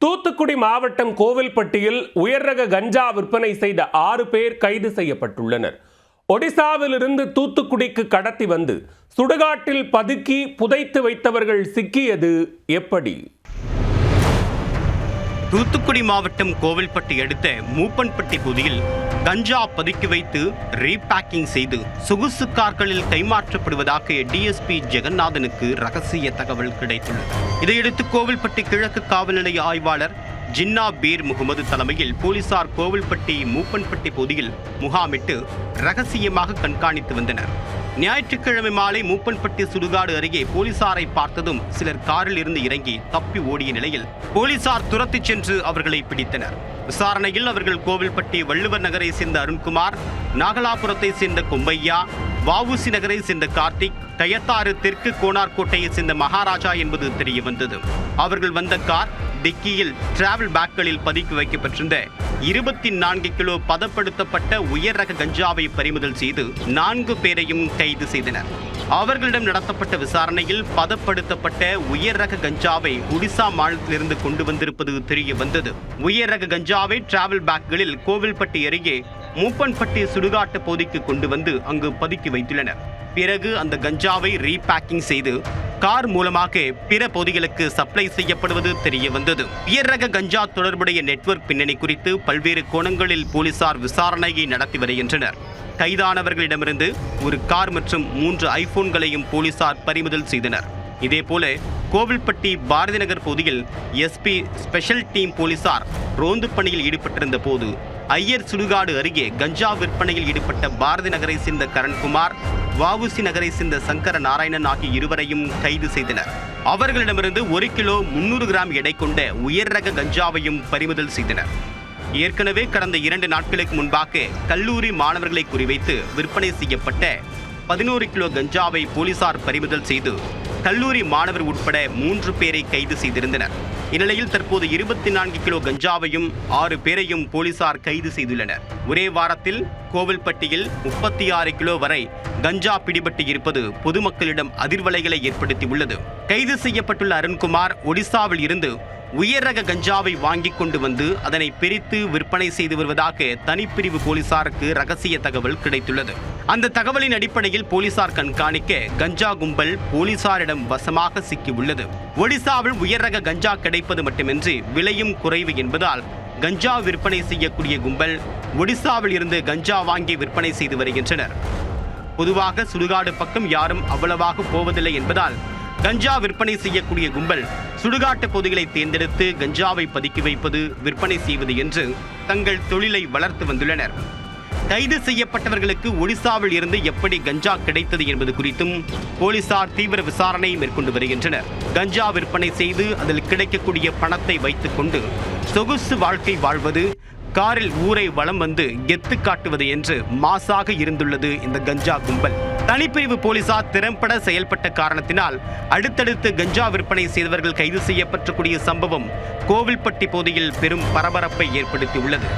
தூத்துக்குடி மாவட்டம் கோவில்பட்டியில் உயர் ரக கஞ்சா விற்பனை செய்த 6 பேர் கைது செய்யப்பட்டுள்ளனர். ஒடிசாவிலிருந்து தூத்துக்குடிக்கு கடத்தி வந்து சுடுகாட்டில் பதுக்கி புதைத்து வைத்தவர்கள் சிக்கியது எப்படி? தூத்துக்குடி மாவட்டம் கோவில்பட்டி அடுத்த மூப்பன்பட்டி பகுதியில் கஞ்சா பதுக்கி வைத்து ரீபேக்கிங் செய்து சொகுசு கார்களில் கைமாற்றப்படுவதாக டிஎஸ்பி ஜெகநாதனுக்கு ரகசிய தகவல் கிடைத்துள்ளது. இதையடுத்து கோவில்பட்டி கிழக்கு காவல் நிலைய ஆய்வாளர் ஜின்னா பீர் முகமது தலைமையில் போலீசார் கோவில்பட்டி மூப்பன்பட்டி பகுதியில் முகாமிட்டு ரகசியமாக கண்காணித்து வந்தனர். ஞாயிற்றுக்கிழமை மாலை மூப்பன்பட்டி சுடுகாடு அருகே போலீசாரை பார்த்ததும் சிலர் காரில் இருந்து இறங்கி தப்பி ஓடிய நிலையில் போலீசார் துரத்திச் சென்று அவர்களை பிடித்தனர். விசாரணையில் அவர்கள் கோவில்பட்டி வள்ளுவர் நகரை சேர்ந்த அருண்குமார், நாகலாபுரத்தை சேர்ந்த கொம்பையா, வஉசி நகரை சேர்ந்த கார்த்திக், கயத்தாறு தெற்கு கோனார்கோட்டையை சேர்ந்த மகாராஜா என்பது தெரிய வந்தது. அவர்கள் வந்த கார் டிக்கியில் டிராவல் பேக்களில் பதுக்கி வைக்கப்பட்டிருந்த 24 கிலோ பதப்படுத்தப்பட்ட உயர் ரக கஞ்சாவை பறிமுதல் செய்து 4 பேரையும் கைது செய்தனர். அவர்களிடம் நடத்தப்பட்ட விசாரணையில் பதப்படுத்தப்பட்ட உயர் ரக கஞ்சாவை ஒடிசா மாநிலத்திலிருந்து கொண்டு வந்திருப்பது தெரிய வந்தது. உயர் ரக கஞ்சாவை டிராவல் பேக்களில் கோவில்பட்டி அருகே மூப்பன்பட்டி சுடுகாட்டு பகுதிக்கு கொண்டு வந்து அங்கு பதுக்கி வைத்துள்ளனர். பிறகு அந்த கஞ்சாவை ரீபேக்கிங் செய்து கார் மூலமாக பிற பகுதிகளுக்கு சப்ளை செய்யப்படுவது தெரிய வந்தது. உயர் ரக கஞ்சா தொடர்புடைய நெட்வொர்க் பின்னணி குறித்து பல்வேறு கோணங்களில் போலீசார் விசாரணையை நடத்தி வருகின்றனர். கைதானவர்களிடமிருந்து ஒரு கார் மற்றும் 3 ஐபோன்களையும் போலீசார் பறிமுதல் செய்தனர். இதேபோல கோவில்பட்டி பாரதி நகர் பகுதியில் எஸ்பி ஸ்பெஷல் டீம் போலீசார் ரோந்து பணியில் ஈடுபட்டிருந்த போது ஐயர் சுடுகாடு அருகே கஞ்சா விற்பனையில் ஈடுபட்ட பாரதி நகரை சேர்ந்த கரண்குமார், வஉசி நகரை சேர்ந்த சங்கர நாராயணன் ஆகிய இருவரையும் கைது செய்தனர். அவர்களிடமிருந்து 1 கிலோ 300 கிராம் எடை கொண்ட உயர் ரக கஞ்சாவையும் பறிமுதல் செய்தனர். ஏற்கனவே கடந்த 2 நாட்களுக்கு முன்பாக கல்லூரி மாணவர்களை குறிவைத்து விற்பனை செய்யப்பட்ட 11 கிலோ கஞ்சாவை போலீசார் பறிமுதல் செய்து கல்லூரி மாணவர் உட்பட 3 பேரை கைது செய்திருந்தனர். இந்நிலையில் தற்போது 24 கிலோ கஞ்சாவையும் 6 பேரையும் போலீசார் கைது செய்துள்ளனர். ஒரே வாரத்தில் கோவில்பட்டியில் 36 கிலோ வரை கஞ்சா பிடிபட்டு இருப்பது பொதுமக்களிடம் அதிர்வலைகளை ஏற்படுத்தி உள்ளது. கைது செய்யப்பட்டுள்ள அருண்குமார் ஒடிசாவில் இருந்து உயர் ரக கஞ்சாவை வாங்கி கொண்டு வந்து அதனை பிரித்து விற்பனை செய்து வருவதாக தனிப்பிரிவு போலீசாருக்கு ரகசிய தகவல் கிடைத்துள்ளது. அந்த தகவலின் அடிப்படையில் போலீசார் கண்காணிக்க கஞ்சா கும்பல் போலீசாரிடம் வசமாக சிக்கியுள்ளது. ஒடிசாவில் உயர் ரக கஞ்சா கிடைப்பது மட்டுமின்றி விலையும் குறைவு என்பதால் கஞ்சா விற்பனை செய்யக்கூடிய கும்பல் ஒடிசாவில் இருந்து கஞ்சா வாங்கி விற்பனை செய்து வருகின்றனர். பொதுவாக சுடுகாடு பக்கம் யாரும் அவ்வளவாக போவதில்லை என்பதால் கஞ்சா விற்பனை செய்யக்கூடிய கும்பல் சுடுகாட்டு பகுதிகளை தேர்ந்தெடுத்து கஞ்சாவை பதுக்கி வைப்பது, விற்பனை செய்வது என்று தங்கள் தொழிலை வளர்த்து வந்துள்ளனர். கைது செய்யப்பட்டவர்களுக்கு ஒடிசாவில் இருந்து எப்படி கஞ்சா கிடைத்தது என்பது குறித்தும் போலீசார் தீவிர விசாரணை மேற்கொண்டு வருகின்றனர். கஞ்சா விற்பனை செய்து அதில் கிடைக்கக்கூடிய பணத்தை வைத்துக் கொண்டு சொகுசு வாழ்க்கை வாழ்வது, காரில் ஊரை வலம் வந்து கெத்து காட்டுவது என்று மாசாக இருந்துள்ளது இந்த கஞ்சா கும்பல். தனிப்பிரிவு போலீசார் திறம்பட செயல்பட்ட காரணத்தினால் அடுத்தடுத்து கஞ்சா விற்பனை செய்தவர்கள் கைது செய்யப்படக்கூடிய சம்பவம் கோவில்பட்டி பகுதியில் பெரும் பரபரப்பை ஏற்படுத்தியுள்ளது.